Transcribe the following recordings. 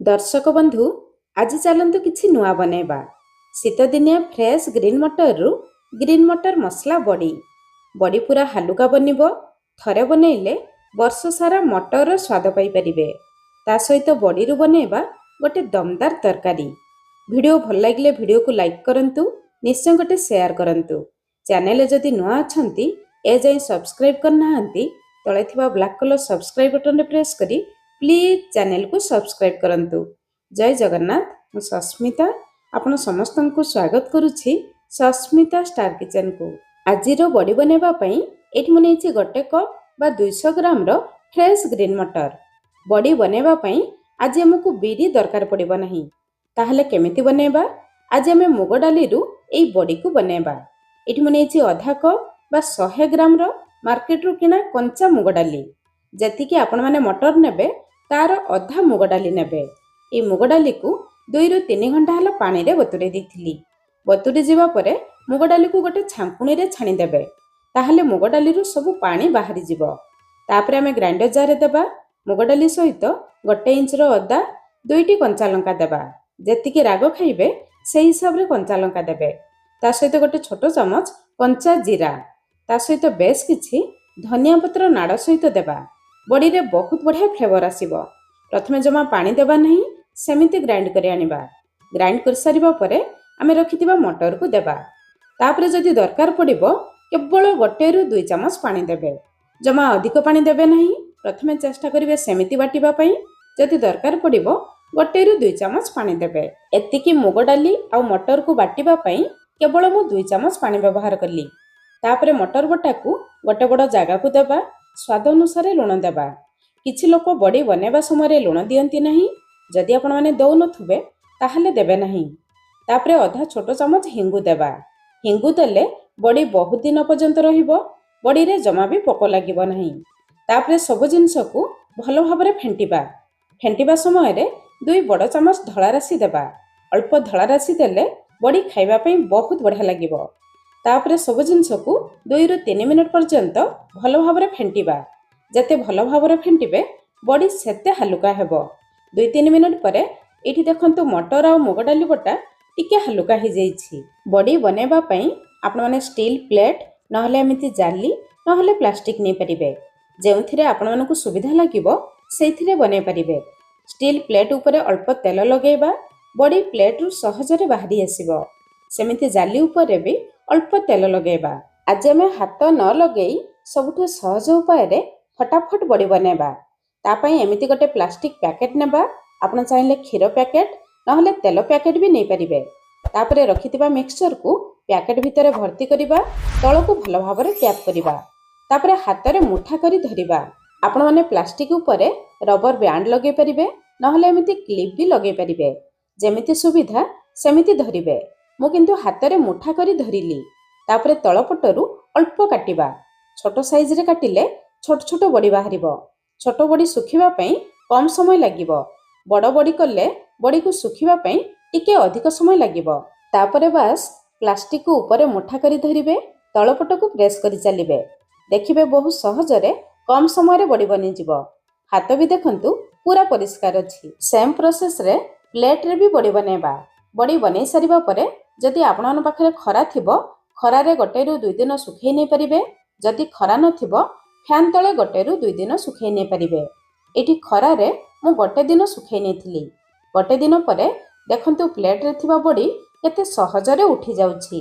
दर्शक बंधु आज चलतु किछि नुआ बनेबा। शीत दिनिया फ्रेश ग्रीन मटर रु ग्रीन मटर मसला बड़ी बड़ी पूरा हालुका बनिबो। थरे बनइले वर्ष सारा मटर स्वाद पाई परिबे। ता सहित बड़ी रु बनेबा गोटे दमदार तरकारी। वीडियो भल लागिले वीडियो को लाइक करंतु, निश्चय गोटे शेयर करंतु। चैनल जदि नुआ अछंती ए जाई सब्सक्राइब करनाहंती तळे थिबा ब्लैक कलर सब्सक्राइब बटन रे प्रेस करी प्लीज चैनल को सब्सक्राइब करंतु। जय जगन्नाथ। मु सस्मिता आपण समस्त को स्वागत करुछि सस्मिता स्टार किचन को। आजिरो बड़ी बनेबा पई एठी मनेछि गोटे कप बा 200 ग्राम रो फ्रेश ग्रीन मटर। बड़ी बनेबा पई आज हमकु बिरी दरकार पड़िबो नाही। ताहले केमिति बनेबा? आज हमें मुग डाली रु एई बड़ी को बनेबा। एठी मनेछि आधा कप बा 100 ग्राम रो मार्केट रु किना कंचा मुग डाली। जति कि आपण माने मटर नेबे तार अधा मुग डाली नेबे। ए मुग डाली को 2 रु 3 घंटा हला पानी रे बतुरे दिथिली। बतुरी जीवा परे मुग डाली को गोटे छांकुणी रे छाणी देबे। ताहले मुग डाली रु सब पानी बाहरी जीवो। तापरे हमें ग्राइंडर जार रे देबा। मुग डाली सहित 1 इंच रो अदा, 2टी कंचा लंका देबा। जेतिकी राग खाइबे से हिसाब रे कंचा लंका देबे। ता सहित गोटे छोट चमच कंचा जीरा, ता सहित बेस किछि धनिया पत्र नाड़ सहित देबा। बड़ी रे बहुत बढ़िया फ्लेवर आसीबो। प्रथमे जमा पानी देबा नहीं, सेमिति ग्राइंड करि आनिबा। ग्राइंड कर सारिबा परे आमे रखिथिबा मटर को देबा। तापरे जदि दरकार पड़िबो केवल 1 रु 2 चमच पानी देबे। जमा अधिक पानी देबे नहीं। प्रथमे चेष्टा करिवे सेमिति बाटिबा पई। जदि दरकार पड़िबो 1 रु 2 चमच पानी देबे। एतिकी मुग डाली आ मटर को बाटिबा पई केवल मु 2 चमच पानी व्यवहार करली। तापरे मटर बटा को गोटे बड़ जागा को देबा। स्वाद अनुसार लुण देबा। किछि लोक बड़ी बनेबा समय लुण दियंती नहीं। जदि आपण माने दउ नथुबे ताहले देबे नहीं। तापरे आधा छोट चमच हिंगु देबा। हिंगु देले बड़ी बहुत दिन पर्यंत रहिबो। बड़ी रे जमा भी पोक लागिबो नहीं। तापरे सब जिंस को भलो भाबरे फेंटिबा। फेंटिबा समय रे 2 बड़ चमच धळा राशि देबा। अल्प धळा राशि देले बड़ी खाइबा पई बहुत बढ़िया लागिबो। तापरे सब जिंस को 2 रु 3 मिनिट पर्यंत भलो भाबरे फेंटिबा। जते भलो भाबरे फेंटिबे बड़ी सेते हालुका हेबो। 2-3 मिनिट परे एठी देखंतु मटर आ मुग डाली बटा टिके हालुका हो जाइछि। बड़ी बनेबा पई आपण माने स्टील प्लेट नहले एमिति जाली नहले प्लास्टिक नै परिबे। जेउथिरे आपण मानकु सुविधा लागिबो सेइथिरे बने परिबे। स्टील प्लेट ऊपरे अल्प तेल लगेबा। बड़ी प्लेट रु सहजरे बाहरी आसीबो। सेमिति जाली ऊपरे भी अल्प तेल लगेबा। आज हमें हाथ न लगेई सबुठु सहज उपाय रे फटाफट बड़ी बनेबा। ता पई एमिति गोटे प्लास्टिक पैकेट नेबा। आपण चाहिले क्षीर पैकेट नहले तेल पैकेट भी नै परिबे। तापरे रखितिबा मिक्सचर को पैकेट भितरे भर्ती करिबा। तळको भलो भाबरे टैप करिबा। तापरे हाथ रे मुठा करी धरिबा। आपण माने प्लास्टिक ऊपरे रबर बैंड लगे परिबे नहले एमिति क्लिप भी लगे परिबे। जेमिति सुविधा सेमिति धरिबे। मु किंतु हाथ रे मुठा करी धरिली। तापरे तळपटरू अल्प काटिबा। छोट साइज रे काटिले छोट छोट बड़ी बाहरिबो। छोट बड़ी सुखिबा पई कम समय लागिबो। बड़ बड़ी कले बड़ी को सुखिबा पई टिके अधिक समय लागिबो। तापरे बास प्लास्टिक को ऊपर मुठा करी धरिबे। तळपट को प्रेस करी चलिबे। देखिबे बहुत सहज रे कम समय रे बड़ी बनि जिवो। हाथ भी देखंतु पूरा परिष्कार अछि। सेम प्रोसेस रे प्लेट रे भी बड़ी बनेबा। बड़ी बनै सारिबा परे जदि आपण पाखरे खरा थिबो खरा रे 1 रु 2 दिन सुखै नै परिबे। जदि खरा नथिबो फैन तळे 1 रु 2 दिन सुखै नै परिबे। एठी खरा रे मु 1 दिन सुखै नैथिली। 1 दिन परे देखंतु प्लेट रे थिबा बड़ी केते सहज रे उठी जाउछि।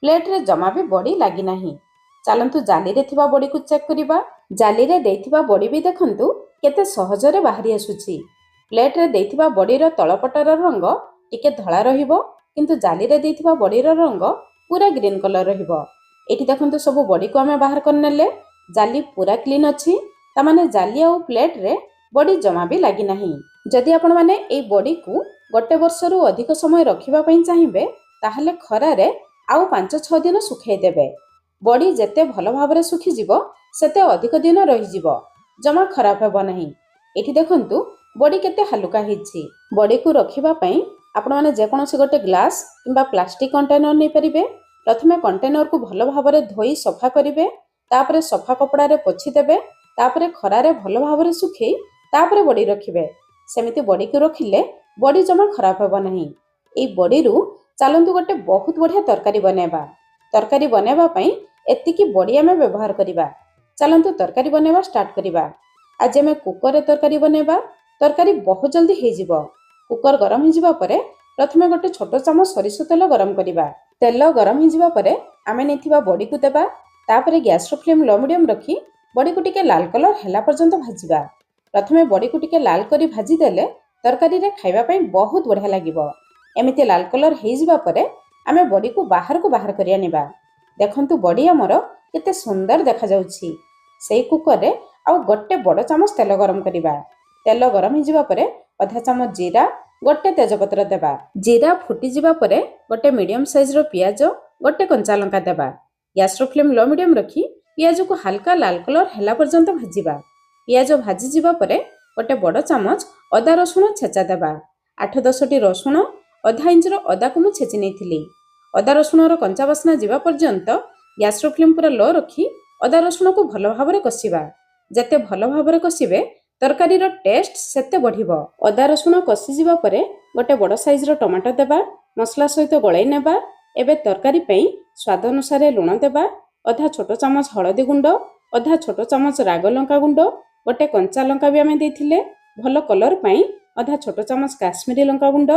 प्लेट रे जमा भी बड़ी लागि नाही। चलंतु जाली रे थिबा बड़ी को चेक करिबा। जाली रे देथिबा बड़ी भी देखंतु केते सहज रे बाहरी आसुछि। प्लेट रे देथिबा बड़ी रो तळपटर रंग टिके धळा रहिबो, किंतु जाली रे देथिबा बड़ी रो रंग पूरा ग्रीन कलर रहिबो। एठी देखंतु सब बड़ी को हमें बाहर करनेले। जाली पूरा क्लीन अछि। ता माने जाली आ प्लेट रे बड़ी जमा भी लागि नाही। जदि आपण माने ए बड़ी को 1 वर्ष रु अधिक समय रखिबा पई चाहिबे ताहले खरा रे आउ 5-6 दिन सुखै देबे। बड़ी जेते भलो भाबरे सुखि जिवो सेते अधिक दिन रहि जिवो। जमा खराब हेबो नाही। एठी देखंतु बड़ी केते हालुका हिछि। बड़ी को रखिबा पई आपण माने जे कोनोसी गोटे ग्लास किंबा प्लास्टिक कंटेनर नै परिबे। प्रथमे कंटेनर को भलो भाबरे धोई सफा करिवे। तापरे सफा कपड़ा रे पोछि देबे। तापरे खरा रे भलो भाबरे सुखै तापरे बड़ी रखिबे। सेमिति बड़ी को रखिले बड़ी जमा खराब हेब नहीं। एई बड़ीरू चलंतु गोटे बहुत बढ़िया तरकारी बनेबा। तरकारी बनेबा पई एतिकी बड़ी आमे व्यवहार करिबा। चलंतु तरकारी बनेबा स्टार्ट करिबा। आज आमे कुकर रे तरकारी बनेबा। तरकारी बहुत जल्दी हे जिवो। कुकर गरम हे जिबा परे प्रथमे गोटे छोट चामच सरिष तेल गरम करिबा। तेल गरम हे जिबा परे आमे नेथिबा बड़ी को देबा। तापरे गैस रो फ्लेम लो मीडियम रखी बड़ी को टिके लाल कलर हेला पर्यंत भाजिबा। प्रथमे बड़ी को टिके लाल करी भाजी देले तरकारी रे खाइबा पई बहुत बढ़िया लागिबो। एमिति लाल कलर हे जिबा परे आमे बड़ी को बाहर करिया निबा। देखंतु बड़ी हमर केते सुंदर देखा जाउछि। सेई कुकर रे आउ गोटे बड़ चामच तेल गरम करिबा। तेल गरम हे जिबा परे आधा चामच जीरा गोटे तेजपत्र देबा। जीरा फुटी जिबा परे गोटे मीडियम साइज रो पियाज गोटे कंचा लंका देबा। गैस रो फ्लेम लो मीडियम रखी पियाज को हल्का लाल कलर हेला पर्यंत भाजिबा। पियाज भाजी जिबा परे गोटे बड़ चामच अदा रसुण छेचा देबा। 8-10 रसुण आधा इंच रो अदा को मु छेची नेथिली। अदा रसुण रो कंचा बासना जिबा पर्यंत गैस रो फ्लेम पूरा लो रखी अदा रसुण को भलो भाबरे कसिबा। जते भलो भाबरे कसिबे तरकारी रो टेस्ट सेते बढ़िबो। अदा रसुण कसी जिबा परे गोटे बड़ साइज रो टमाटो देबा। मसला सहित गळै नेबा। एबे तरकारी पई स्वाद अनुसार लुण देबा। आधा छोट चामच हळदी गुंड आधा छोट चामच राग लंका गुंड गोटे कंचा लंका भी आमे देथिले भलो कलर पई आधा छोट चामच काश्मीरी लंका गुंड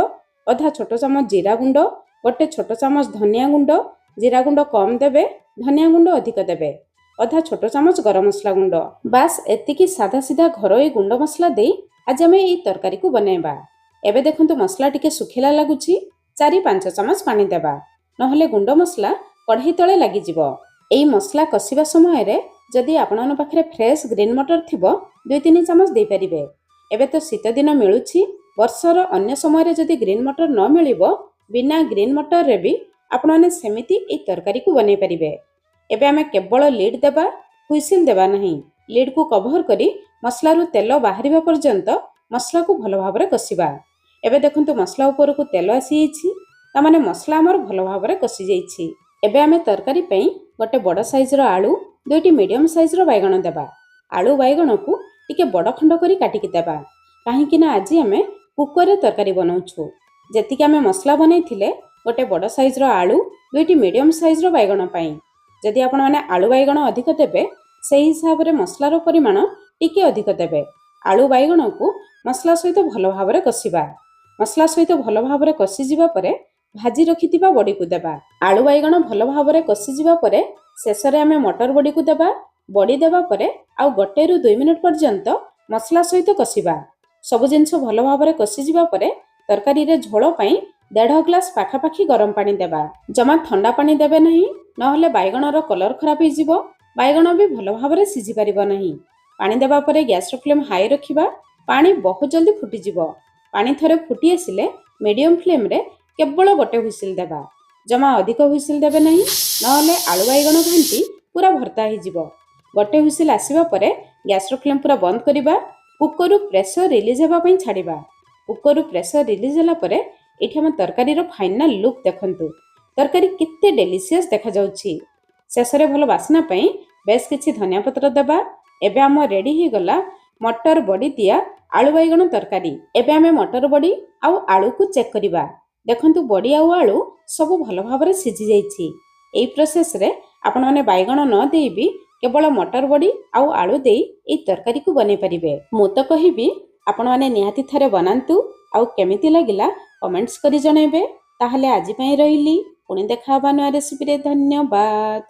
आधा छोट चामच जीरा गुंड गोटे छोट चामच धनिया गुंड। जीरा गुंड कम देबे धनिया गुंड अधिक देबे। आधा छोट चामच गरम मसला गुंड। बास एतिकी सादा सीधा घरोई गुंड मसला देई आज आमे एई तरकारी को बनेबा। एबे देखंतु मसला टिके सुखिला लागुछि 4-5 चामच पानी देबा नहले गुंड मसला कढ़ाई तळे लागि जिवो। एई मसला कसिबा समय रे जदि आपनन पाखरे फ्रेश ग्रीन मटर थिबो 2-3 चामच देई परिबे। एबे तो शीत दिन मिलुछि वर्षर अन्य समय रे जदि ग्रीन मटर न मिलिबो बिना ग्रीन मटर रे भी आपनने सेमिति एई तरकारी को बनै परिबे। एबे आमे केवल लीड देबा हुइसिल देबा नहीं। लीड को कवर करी मसला रु तेल बाहरिबा पर्यंत मसला को भलो भाबरे कसिबा। एबे देखंतु मसला ऊपर को तेल आसी जाइछि ता माने मसला हमर भलो भाबरे कसी जाइछि। एबे आमे तरकारी पई गोटे बड़ साइज रो आलू 2टी मीडियम साइज रो बैगण देबा। आलू बैगण को टिके बड़ खंड करी काटिकी देबा काहे कि ना आज आमे कुकर रे तरकारी बनाउछु। जेतिके आमे मसला बनैथिले गोटे बड़ साइज रो आलू 2टी मीडियम साइज रो बैगण पई जदि आपण माने आलू बैगण अधिक देबे सेही हिसाब रे मसला रो परिमाण टिके अधिक देबे। आलू बैगण को मसला सहित भलो भाबरे कसिबा। मसला सहित भलो भाबरे कसी जिबा परे भाजी रखिथिबा बड़ी को देबा। आलू बैगण भलो भाबरे कसी जिबा परे शेषरे आमे मटर बड़ी को देबा। बड़ी देबा परे आउ 1-2 मिनिट पर्यंत मसला सहित कसिबा। सब जिंस भलो भाबरे कसी जिबा परे तरकारी रे झोल पई 1.5 ग्लास पाखापाखी गरम पानी देबा। जमा ठंडा पानी देबे नहीं नहले बैगण रो कलर खराब हे जिवो। बैगण भी भलो भाबरे सिझी परिबो नहीं। पानी देबा परे गैस रो फ्लेम हाई रखिबा। पानी बहुत जल्दी फुटी जिवो। पानी थरे फुटी आसिले मीडियम फ्लेम रे केवल गोटे हुइसिल देबा। जमा अधिक हुइसिल देबे नहीं नहले आलू बैगण घांटी पूरा भर्ता हे जिवो। गोटे हुइसिल आसीबा परे गैस रो फ्लेम पूरा बंद करिबा। कुकर रु प्रेशर रिलीज हेबा पई छाडिबा। कुकर रु प्रेशर रिलीज होला परे एठी हम तरकारी रो फाइनल लुक देखंतु। तरकारी केते डेलिशियस देखा जाउछि। शेषरे भलो बासना पई बेस किछि धनिया पत्र देबा। एबे हम रेडी हे गला मटर बड़ी दिया आलू बैगण तरकारी। एबे आमे मटर बड़ी आउ आलू को चेक करिबा। देखंतु बड़ी आउ आलू सब भलो भाबरे सिझी जाइछि। एई प्रोसेस रे आपण माने बैगण न देबी केवल मटर बड़ी आउ आलू देई एई तरकारी को बनै परिबे। मु तो कहिबी आपण माने निहाती थरे बनांतु आउ केमिति लागिला कमेंट्स करी जणैबे। ताहले आजि पई रहिली पुणी देखा हबा नया रेसिपी रे। धन्यवाद।